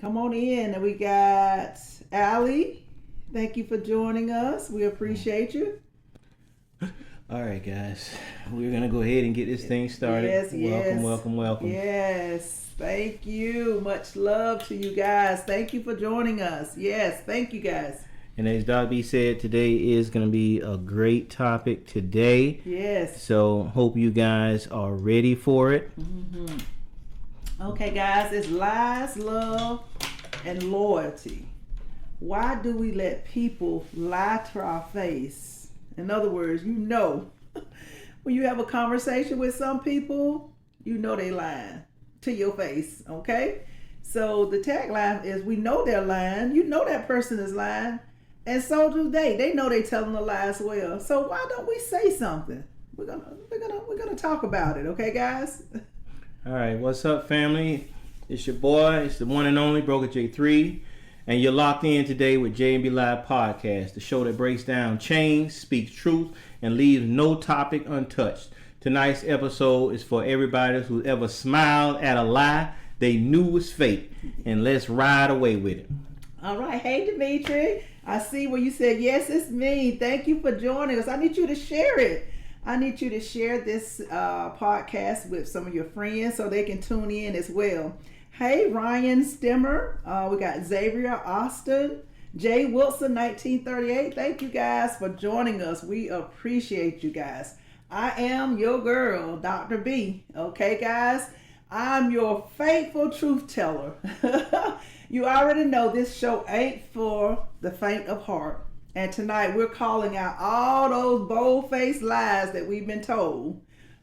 Come on in. And we got Allie. Thank you for joining us. We appreciate you. All right, guys. We're going to go ahead and get this thing started. Welcome. Yes, thank you. Much love to you guys. Thank you for joining us. Yes, thank you guys. And as Doc B said, today is going to be a great topic today. Yes. So hope you guys are ready for it. Mm-hmm. Okay, guys, it's lies, love, and loyalty. Why do we let people lie to our face? In other words, when you have a conversation with some people, they lying to your face, okay? So the tagline is, we know they're lying. You know that person is lying. And so do they. They know they're telling a lie as well. So why don't we say something? We're gonna talk about it, okay, guys? All right, what's up, family? It's your boy. It's the one and only Broker J3, and you're locked in today with J&amp Live Podcast, the show that breaks down chains, speaks truth, and leaves no topic untouched. Tonight's episode is for everybody who ever smiled at a lie they knew was fake, and let's ride away with it. All right, hey Dimitri, I see where you said yes, it's me. Thank you for joining us. I need you to share it. I need you to share this podcast with some of your friends so they can tune in as well. Hey, Ryan Stemmer. We got Xavier Austin, Jay Wilson, 1938. Thank you guys for joining us. We appreciate you guys. I am your girl, Dr. B. Okay, guys? I'm your faithful truth teller. You already know this show ain't for the faint of heart. And tonight we're calling out all those bold-faced lies that we've been told,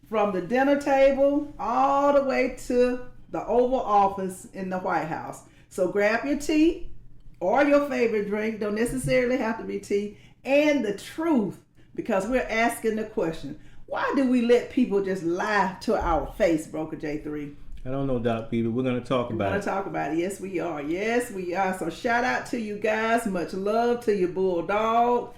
from the dinner table all the way to the Oval Office in the White House. So grab your tea or your favorite drink, don't necessarily have to be tea, and the truth, because we're asking the question, why do we let people just lie to our face, Broker J3? I don't know, Doc B, but we're going to talk about it. We're going to talk about it. Yes, we are. Yes, we are. So shout out to you guys. Much love to your bulldog.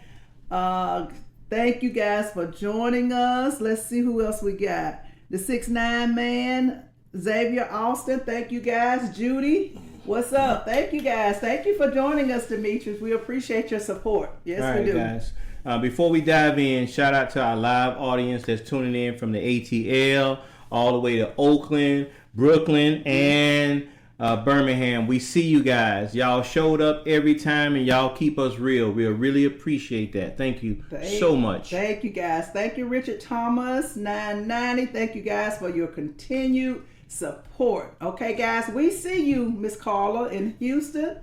Thank you guys for joining us. Let's see who else we got. The 6'9" man, Xavier Austin. Thank you guys. Judy, what's up? Thank you guys. Thank you for joining us, Demetrius. We appreciate your support. Yes, all right, we do. Guys. Before we dive in, shout out to our live audience that's tuning in from the ATL all the way to Oakland, Brooklyn, and Birmingham. We see you guys. Y'all showed up every time, and y'all keep us real. We really appreciate that. Thank you so much. Thank you, guys. Thank you, Richard Thomas, 990. Thank you, guys, for your continued support. Okay, guys, we see you, Miss Carla in Houston,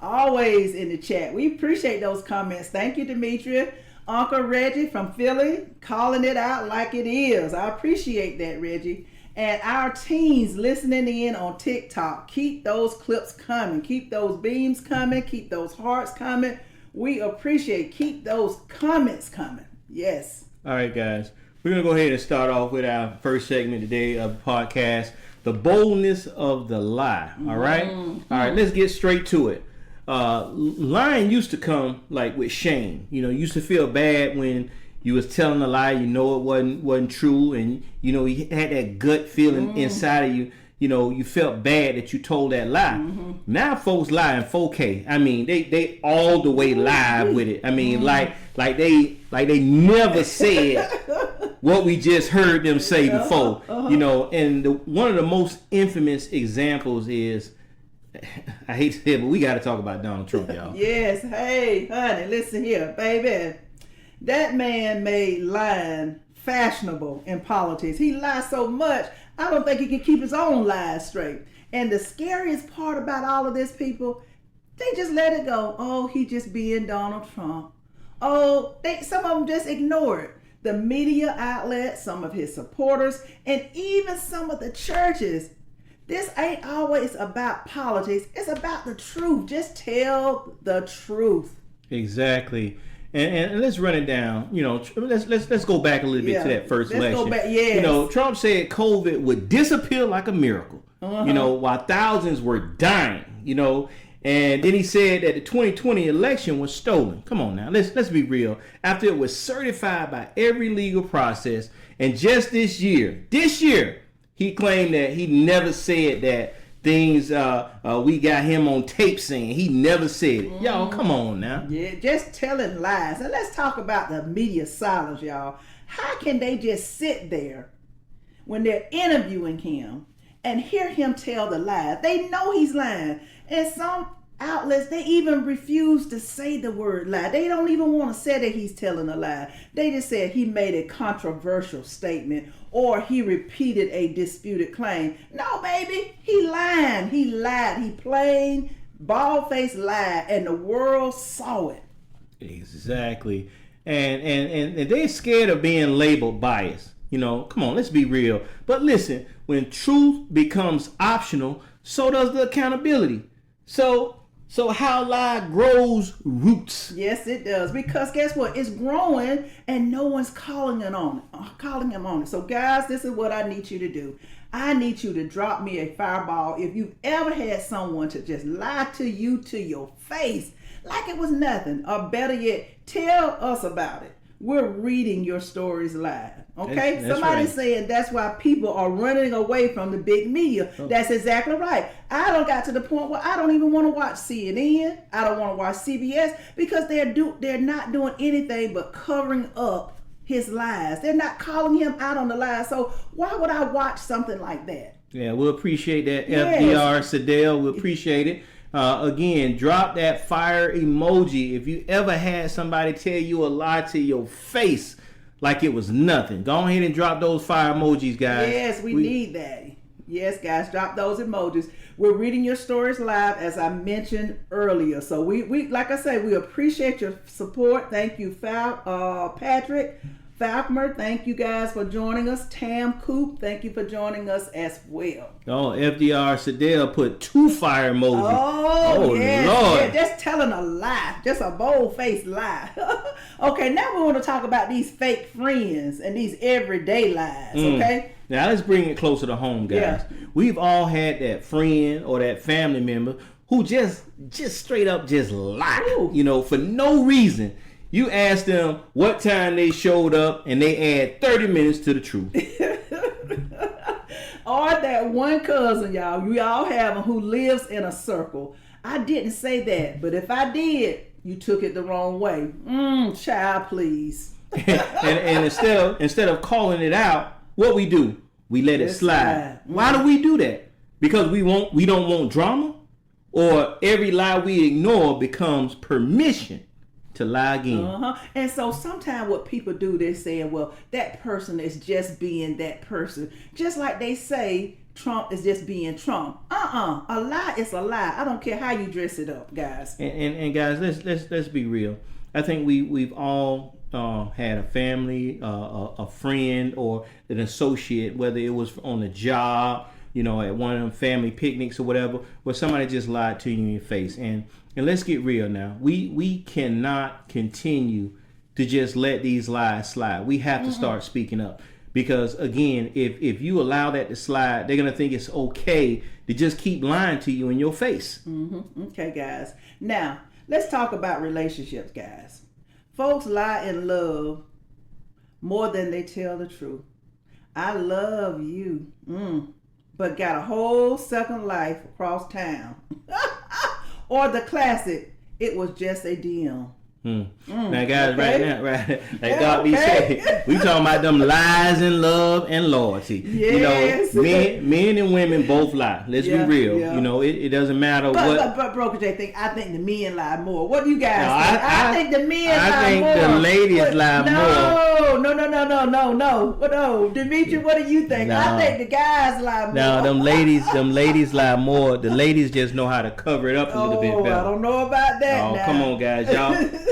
always in the chat. We appreciate those comments. Thank you, Demetria. Uncle Reggie from Philly, calling it out like it is. I appreciate that, Reggie. And our teens listening in on TikTok, keep those clips coming. Keep those beams coming. Keep those hearts coming. We appreciate. Keep those comments coming. Yes. All right, guys. We're going to go ahead and start off with our first segment today of the podcast, the boldness of the lie. All right? Mm-hmm. All right, let's get straight to it. Lying used to come like with shame. You used to feel bad when you was telling a lie, it wasn't true, and you had that gut feeling inside of you. You felt bad that you told that lie. Mm-hmm. Now folks lie in 4K. I mean, they all the way live with it. I mean, like they never said what we just heard them say before. And one of the most infamous examples is, I hate to say it, but we got to talk about Donald Trump, y'all. Yes. Hey, honey, listen here, baby. That man made lying fashionable in politics. He lies so much, I don't think he can keep his own lies straight. And the scariest part about all of this, people, they just let it go. Oh, he just being Donald Trump. Oh, some of them just ignore it. The media outlets, some of his supporters, and even some of the churches. This ain't always about politics. It's about the truth. Just tell the truth. Exactly. And let's run it down. Let's go back a little bit to that first election. Go back. Yes. Trump said COVID would disappear like a miracle. While thousands were dying. And then he said that the 2020 election was stolen. Come on now, let's be real. After it was certified by every legal process, and just this year, he claimed that he never said that things we got him on tape saying. He never said it. Y'all, come on now. Yeah, just telling lies. And let's talk about the media silence, y'all. How can they just sit there when they're interviewing him and hear him tell the lies? They know he's lying. And some outlets, they even refuse to say the word lie. They don't even want to say that he's telling a lie. They just said he made a controversial statement or he repeated a disputed claim. No, baby, he lied. He lied. He plain, bald-faced lied, and the world saw it. Exactly. And they're scared of being labeled biased. You know, come on, let's be real. But listen, when truth becomes optional, so does the accountability. So how lie grows roots. Yes, it does. Because guess what? It's growing and no one's calling him on it. So guys, this is what I need you to do. I need you to drop me a fireball if you've ever had someone to just lie to you to your face like it was nothing. Or better yet, tell us about it. We're reading your stories live. Okay? That's Somebody's right. saying that's why people are running away from the big media. Oh. That's exactly right. I don't got to the point where I don't even want to watch CNN. I don't want to watch CBS because they're not doing anything but covering up his lies. They're not calling him out on the lies. So why would I watch something like that? Yeah, we'll appreciate that. Yes. FDR Sadell, we appreciate it. Again, drop that fire emoji if you ever had somebody tell you a lie to your face like it was nothing. Go ahead and drop those fire emojis, guys. Yes, we need that. Yes, guys, drop those emojis. We're reading your stories live, as I mentioned earlier. So we like I say, we appreciate your support. Thank you, Patrick Falconer. Thank you guys for joining us. Tam Coop, thank you for joining us as well. Oh, FDR Sadell put 2 fire emojis. Oh yes, Lord. yeah, just telling a lie, just a bold-faced lie. Okay, now we want to talk about these fake friends and these everyday lies. Okay. Now let's bring it closer to home, guys. Yeah. We've all had that friend or that family member who just straight up just lie. Ooh. You know, for no reason. You ask them what time they showed up and they add 30 minutes to the truth. Or that one cousin, y'all, we all have him, who lives in a circle. I didn't say that, but if I did, you took it the wrong way. Child, please. and instead of calling it out, what we do, we let it slide. Why do we do that? Because we don't want drama, or every lie we ignore becomes permission to lie again. And so sometimes what people do, they're saying, well, that person is just being that person. Just like they say Trump is just being Trump. A lie is a lie. I don't care how you dress it up, guys. And guys, let's be real. I think we've all had a family, a friend, or an associate, whether it was on the job, you know, at one of them family picnics or whatever, where somebody just lied to you in your face. And let's get real now. We cannot continue to just let these lies slide. We have to start speaking up. Because again, if you allow that to slide, they're going to think it's okay to just keep lying to you in your face. Okay, guys. Now, let's talk about relationships, guys. Folks lie in love more than they tell the truth. I love you, but got a whole second life across town. Or the classic, it was just a DM. Now, guys, okay. right, like God be saying, we talking about them lies in love and loyalty. Yes. You know, men and women both lie. Let's be real. Yeah. You know, it doesn't matter what. But Broker J, I think the men lie more. What do you guys think? I think the men lie more. I think the ladies lie more. No. Demetri, what do you think? No. I think the guys lie more. No, them ladies lie more. The ladies just know how to cover it up a little bit better. I don't know about that. Oh, now. come on, guys.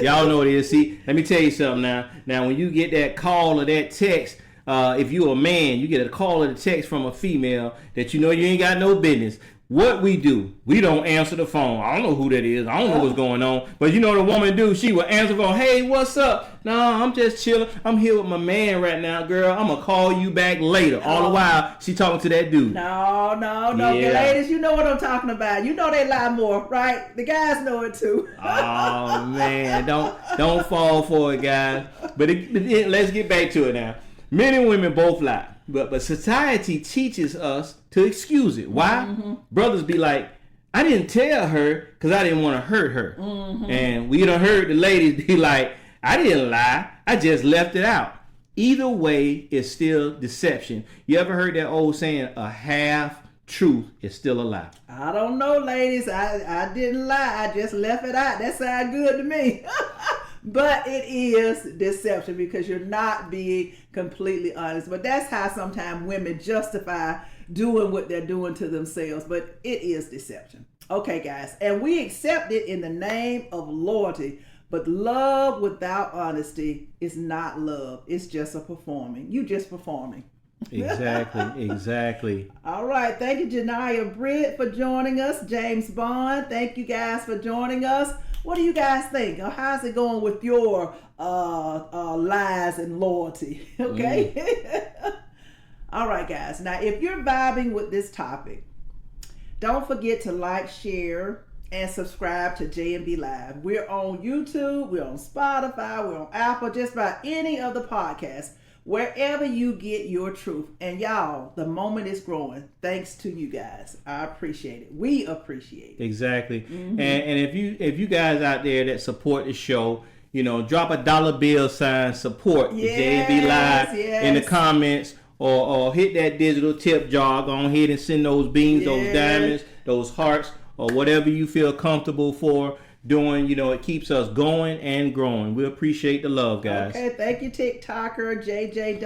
Y'all know what it is. See, let me tell you something now. Now, when you get that call or that text, if you're a man, you get a call or a text from a female that you know you ain't got no business. What we do, we don't answer the phone. I don't know who that is. I don't know what's going on. But you know what the woman do? She will answer the phone. Hey, what's up? No, I'm just chilling. I'm here with my man right now, girl. I'm going to call you back later. All the while, she talking to that dude. No. Yeah. Ladies, you know what I'm talking about. You know they lie more, right? The guys know it too. Oh, man. Don't fall for it, guys. But let's get back to it now. Men and women both lie. But society teaches us to excuse it. Why? Brothers be like, I didn't tell her because I didn't want to hurt her. And we done heard the ladies be like, I didn't lie. I just left it out. Either way, it's still deception. You ever heard that old saying, a half truth is still a lie? I don't know, ladies. I didn't lie. I just left it out. That sounds good to me. But it is deception because you're not being completely honest. But that's how sometimes women justify doing what they're doing to themselves. But it is deception. Okay, guys. And we accept it in the name of loyalty. But love without honesty is not love. It's just a performing. You just performing. Exactly. All right. Thank you, Janiyah Britt, for joining us. James Bond, thank you guys for joining us. What do you guys think? How's it going with your lies and loyalty? Okay. All right, guys. Now, if you're vibing with this topic, don't forget to like, share, and subscribe to J&B Live. We're on YouTube, we're on Spotify, we're on Apple, just about any of the podcasts, wherever you get your truth. And y'all, the moment is growing thanks to you guys. I appreciate it. We appreciate it. Exactly. And if you guys out there that support the show, drop a dollar bill sign support the J&B Live in the comments, or hit that digital tip jar. Go ahead and send those beans, those diamonds, those hearts, or whatever you feel comfortable for doing. It keeps us going and growing. We appreciate the love, guys. Okay, thank you, TikToker JJ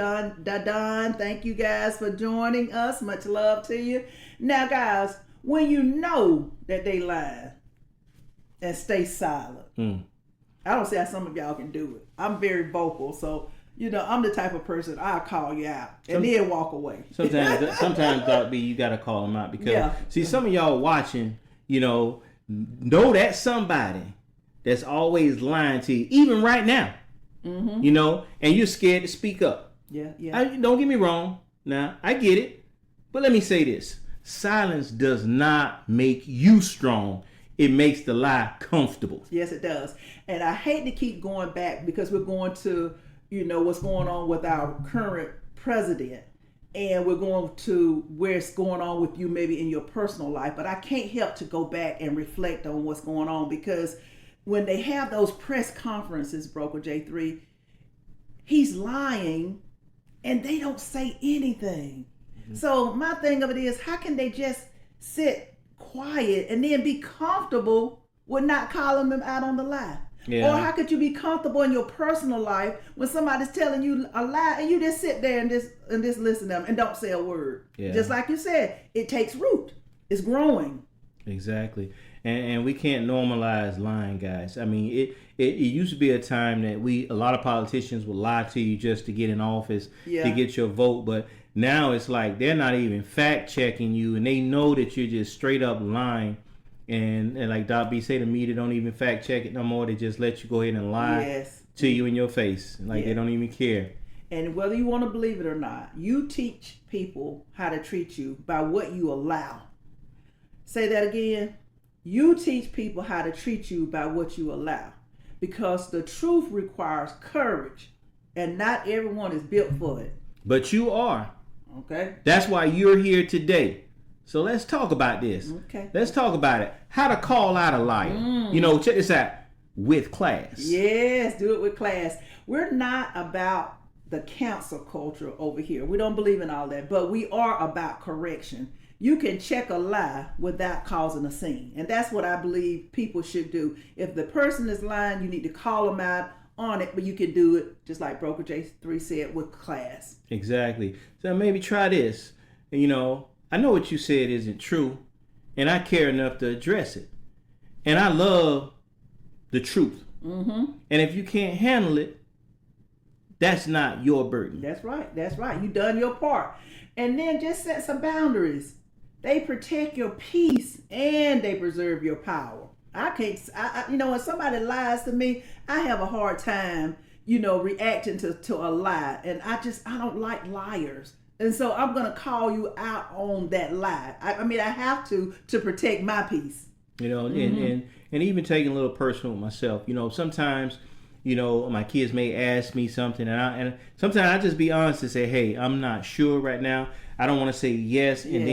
Don. Thank you guys for joining us. Much love to you. Now, guys, when you know that they lie, and stay silent. I don't see how some of y'all can do it. I'm very vocal, so I'm the type of person I'll call you out and then walk away. Sometimes Dr. B, you gotta call them out because see, some of y'all watching, know that somebody that's always lying to you, even right now, and you're scared to speak up. Don't get me wrong. Now, I get it, but let me say this: silence does not make you strong. It makes the lie comfortable. Yes, it does. And I hate to keep going back because we're going to, what's going on with our current president. And we're going to where it's going on with you maybe in your personal life. But I can't help to go back and reflect on what's going on, because when they have those press conferences, Broker J3, he's lying and they don't say anything. So my thing of it is, how can they just sit quiet and then be comfortable with not calling them out on the lie? Or how could you be comfortable in your personal life when somebody's telling you a lie and you just sit there and just listen to them and don't say a word? Just like you said, it takes root. It's growing. Exactly. And we can't normalize lying, guys. I mean, it used to be a time that a lot of politicians would lie to you just to get in office, to get your vote. But now it's like they're not even fact checking you, and they know that you're just straight up lying. And like Doc B say, the media don't even fact check it no more. They just let you go ahead and lie to you in your face. Like they don't even care. And whether you want to believe it or not, you teach people how to treat you by what you allow. Say that again. You teach people how to treat you by what you allow. Because the truth requires courage. And not everyone is built for it. But you are. Okay. That's why you're here today. So let's talk about this. Okay. Let's talk about it. How to call out a liar. Check this out. With class. Yes, do it with class. We're not about the cancel culture over here. We don't believe in all that. But we are about correction. You can check a lie without causing a scene. And that's what I believe people should do. If the person is lying, you need to call them out on it. But you can do it, just like Broker J3 said, with class. Exactly. So maybe try this. I know what you said isn't true, and I care enough to address it. And I love the truth. And if you can't handle it, that's not your burden. That's right. You done your part. And then just set some boundaries. They protect your peace and they preserve your power. When somebody lies to me, I have a hard time, reacting to a lie. And I don't like liars. And so I'm going to call you out on that lie. I have to protect my peace. And even taking a little personal with myself, sometimes, You know, my kids may ask me something, and sometimes I just be honest and say, hey, I'm not sure right now. I don't want to say yes, and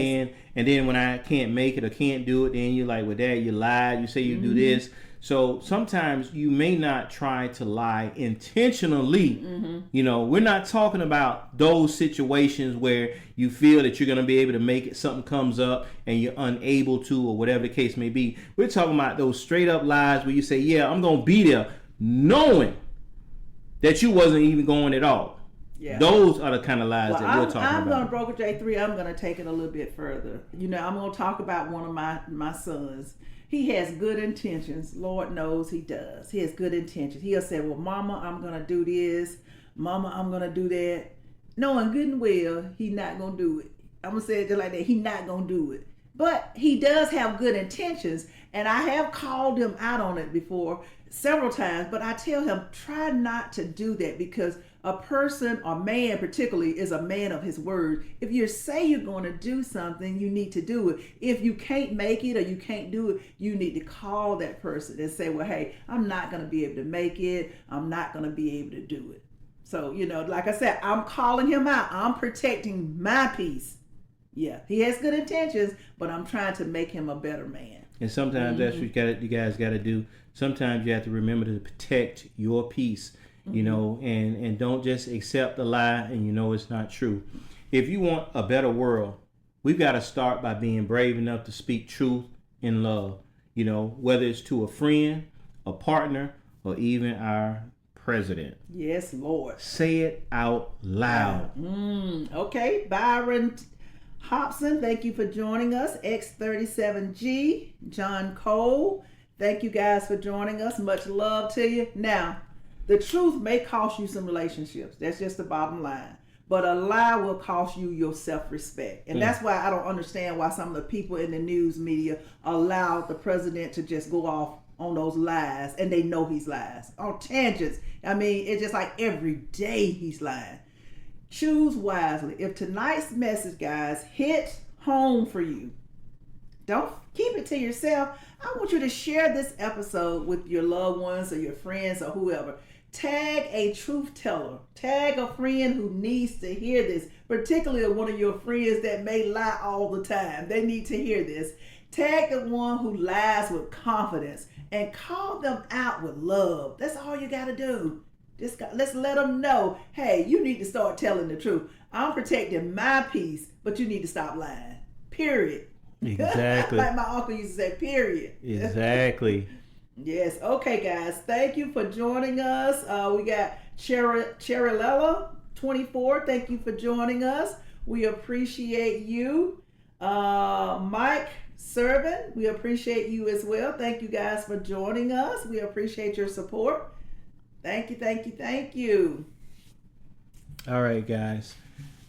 then when I can't make it or can't do it, then you're like, well, Dad, you lied. You say you do this. So sometimes you may not try to lie intentionally. You know, we're not talking about those situations where you feel that you're going to be able to make it, something comes up and you're unable to, or whatever the case may be. We're talking about those straight up lies where you say, yeah, I'm going to be there, knowing that you wasn't even going at all. Yeah. Those are the kind of lies that we're talking about. I'm going to broker J3. I'm going to take it a little bit further. You know, I'm going to talk about one of my sons. He has good intentions. Lord knows he does. He has good intentions. He'll say, well, Mama, I'm going to do this. Mama, I'm going to do that. Knowing good and well, he's not going to do it. I'm going to say it just like that. He's not going to do it. But he does have good intentions. And I have called him out on it before several times. But I tell him, try not to do that, because a person, or man particularly, is a man of his word. If you say you're going to do something, you need to do it. If you can't make it or you can't do it, you need to call that person and say, well, hey, I'm not going to be able to make it. I'm not going to be able to do it. So, you know, like I said, I'm calling him out. I'm protecting my peace. Yeah, he has good intentions, but I'm trying to make him a better man. And sometimes that's what you guys got to do. Sometimes you have to remember to protect your peace. You know, and don't just accept the lie and you know it's not true. If you want a better world, we've got to start by being brave enough to speak truth in love. You know, whether it's to a friend, a partner, or even our president. Yes, Lord. Say it out loud. Okay, Byron Hobson, thank you for joining us. X37G, John Cole, thank you guys for joining us. Much love to you. Now, the truth may cost you some relationships. That's just the bottom line. But a lie will cost you your self-respect. And that's why I don't understand why some of the people in the news media allow the president to just go off on those lies, and they know he's lies. On tangents. I mean, it's just like every day he's lying. Choose wisely. If tonight's message, guys, hit home for you, don't keep it to yourself. I want you to share this episode with your loved ones or your friends or whoever. Tag a truth teller. Tag a friend who needs to hear this, particularly one of your friends that may lie all the time. They need to hear this. Tag the one who lies with confidence and call them out with love. That's all you got to do. Let's let them know, hey, you need to start telling the truth. I'm protecting my peace, but you need to stop lying. Period. Exactly. Like my uncle used to say, period. Exactly. Yes. Okay, guys. Thank you for joining us. We got Cherilella 24. Thank you for joining us. We appreciate you. Mike Servin, we appreciate you as well. Thank you guys for joining us. We appreciate your support. Thank you, thank you, thank you. All right, guys.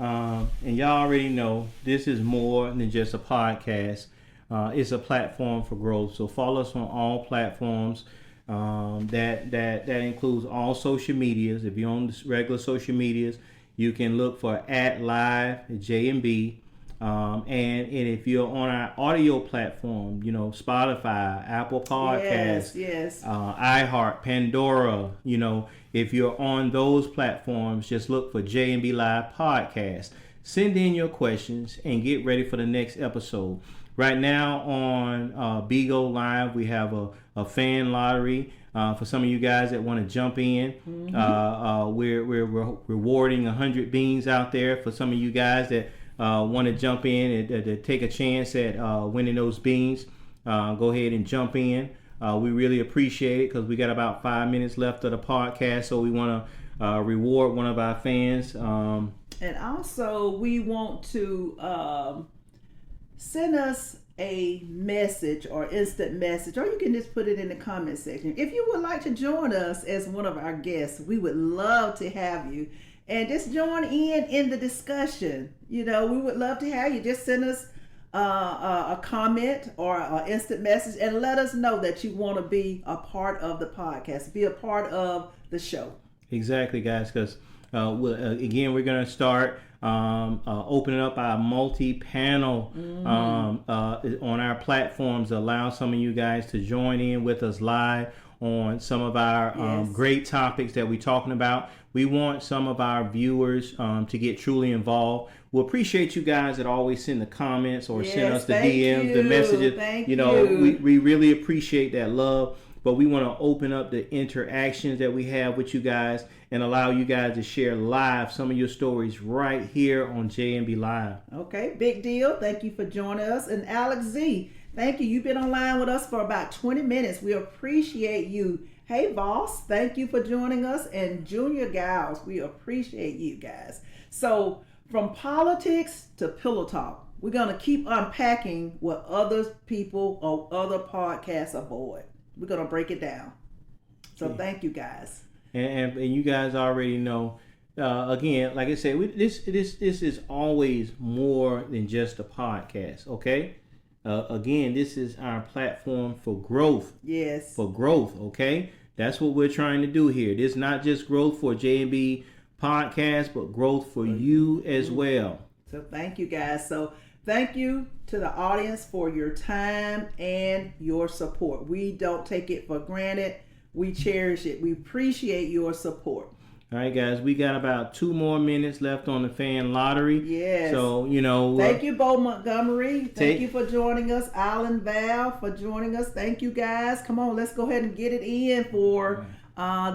And y'all already know this is more than just a podcast. It's a platform for growth. So follow us on all platforms. That includes all social medias. If you're on regular social medias, you can look for @live J&B. And if you're on our audio platform, you know, Spotify, Apple Podcasts, yes. iHeart, Pandora, you know, if you're on those platforms, just look for J&B Live Podcast. Send in your questions and get ready for the next episode. Right now on Bigo Live, we have a fan lottery for some of you guys that want to jump in. We're rewarding 100 beans out there for some of you guys that want to jump in and to take a chance at winning those beans. Go ahead and jump in. We really appreciate it because we got about 5 minutes left of the podcast, so we want to reward one of our fans. And also, we want to send us a message or instant message, or you can just put it in the comment section. If you would like to join us as one of our guests, we would love to have you. And just join in the discussion. You know, we would love to have you. Just send us a comment or an instant message and let us know that you want to be a part of the podcast, be a part of the show. Exactly, guys, because again, we're going to start opening up our multi-panel on our platforms, allow some of you guys to join in with us live on some of our great topics that we're talking about. We want some of our viewers to get truly involved. We appreciate you guys that always send the comments or send us the DMs, the messages. Thank we really appreciate that love. But we want to open up the interactions that we have with you guys and allow you guys to share live some of your stories right here on J&B Live. Okay, big deal. Thank you for joining us. And Alex Z, thank you. You've been online with us for about 20 minutes. We appreciate you. Hey, Voss, thank you for joining us. And Junior Gals, we appreciate you guys. So from politics to pillow talk, we're going to keep unpacking what other people or other podcasts avoid. We're going to break it down. So thank you guys. And you guys already know, again, like I said, this is always more than just a podcast, okay? Again, this is our platform for growth. Yes. For growth, okay? That's what we're trying to do here. This is not just growth for J&B podcast, but growth for you as well. So thank you guys. So thank you to the audience for your time and your support. We don't take it for granted. We cherish it. We appreciate your support. All right, guys, we got about 2 more minutes left on the fan lottery. Yes. So, thank you, Bo Montgomery. Thank you for joining us. Alan Val for joining us. Thank you, guys. Come on, let's go ahead and get it in for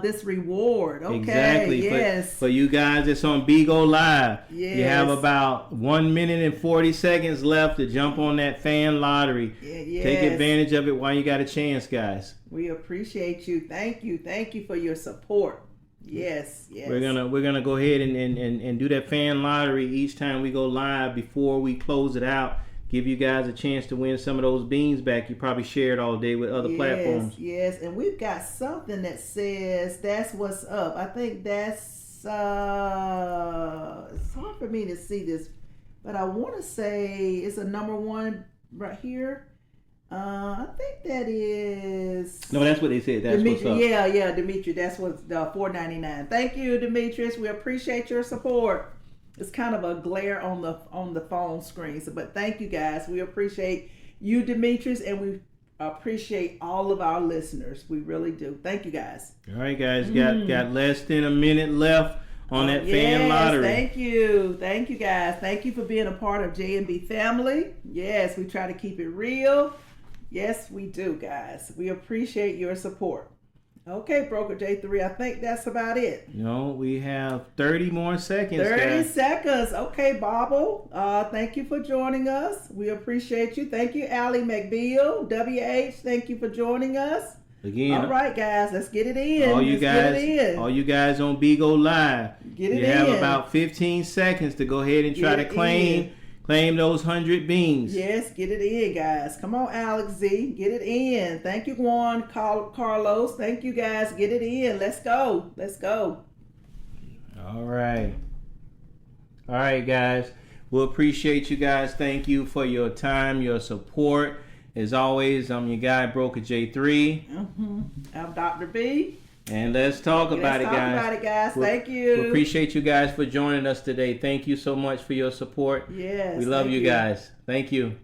this reward. Okay. Exactly. Yes. For you guys that's on Bigo Live, yes. You have about 1 minute and 40 seconds left to jump on that fan lottery. Yes. Take advantage of it while you got a chance, guys. We appreciate you. Thank you. Thank you for your support. Yes. We're gonna go ahead and do that fan lottery each time we go live before we close it out. Give you guys a chance to win some of those beans back you probably shared all day with other platforms. Yes, and we've got something that says that's what's up. I think that's it's hard for me to see this, but I want to say it's a number 1 right here. I think that is. No, that's what they said. That's Dimitri, what's up. Yeah, Dimitri. That's what's $4.99. Thank you, Demetrius. We appreciate your support. It's kind of a glare on the phone screen, but thank you guys. We appreciate you, Demetrius, and we appreciate all of our listeners. We really do. Thank you guys. All right, guys. Got less than a minute left on that fan lottery. Thank you guys. Thank you for being a part of J&B family. Yes, we try to keep it real. Yes, we do, guys. We appreciate your support. Okay, Broker J3, I think that's about it. We have 30 more seconds. 30 seconds. Okay, Bobble. Thank you for joining us. We appreciate you. Thank you, Allie McBeal. WH, thank you for joining us. Again. All right, guys, let's get it in. All you guys on Bigo Live. Get it in. You have about 15 seconds to go ahead and try to claim those 100 beans. Yes, get it in, guys. Come on, Alex Z. Get it in. Thank you, Juan Carlos. Thank you, guys. Get it in. Let's go. All right, guys. We'll appreciate you guys. Thank you for your time, your support. As always, I'm your guy, Broker J3. I'm Dr. B. And let's talk about it, guys. Thank you. We appreciate you guys for joining us today. Thank you so much for your support. Yes. We love you guys. Thank you.